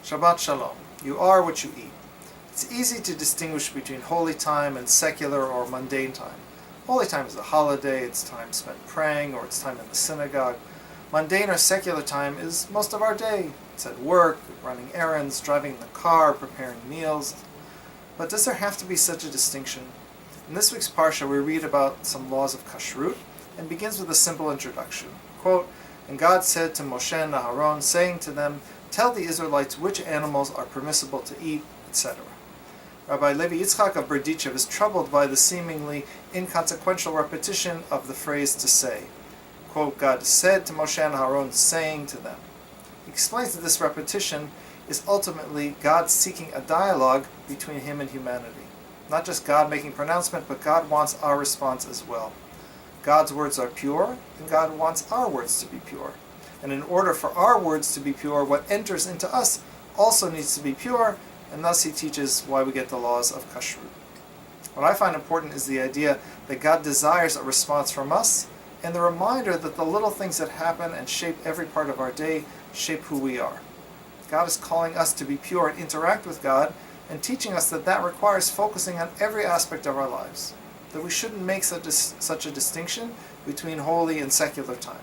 Shabbat Shalom. You are what you eat. It's easy to distinguish between holy time and secular or mundane time. Holy time is a holiday, it's time spent praying, or it's time in the synagogue. Mundane or secular time is most of our day. It's at work, running errands, driving the car, preparing meals. But does there have to be such a distinction? In this week's Parsha, we read about some laws of kashrut, and begins with a simple introduction. Quote, "And God said to Moshe and Aharon, saying to them, Tell the Israelites which animals are permissible to eat," etc. Rabbi Levi Yitzchak of Berdichev is troubled by the seemingly inconsequential repetition of the phrase to say. Quote, "God said to Moshe and Aharon, saying to them." He explains that this repetition is ultimately God seeking a dialogue between him and humanity. Not just God making pronouncement, but God wants our response as well. God's words are pure, and God wants our words to be pure. And in order for our words to be pure, what enters into us also needs to be pure, and thus he teaches why we get the laws of kashrut. What I find important is the idea that God desires a response from us, and the reminder that the little things that happen and shape every part of our day shape who we are. God is calling us to be pure and interact with God, and teaching us that that requires focusing on every aspect of our lives, that we shouldn't make such a distinction between holy and secular time.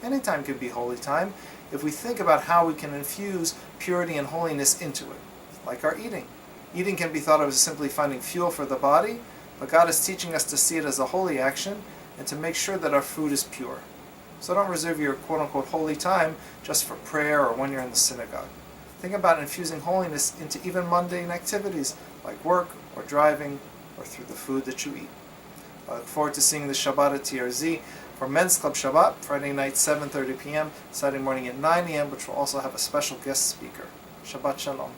Any time can be holy time if we think about how we can infuse purity and holiness into it, like our eating. Eating can be thought of as simply finding fuel for the body, but God is teaching us to see it as a holy action and to make sure that our food is pure. So don't reserve your quote-unquote holy time just for prayer or when you're in the synagogue. Think about infusing holiness into even mundane activities like work or driving or through the food that you eat. I look forward to seeing the Shabbat at TRZ for Men's Club Shabbat, Friday night 7:30 p.m., Saturday morning at 9 a.m., which will also have a special guest speaker. Shabbat Shalom.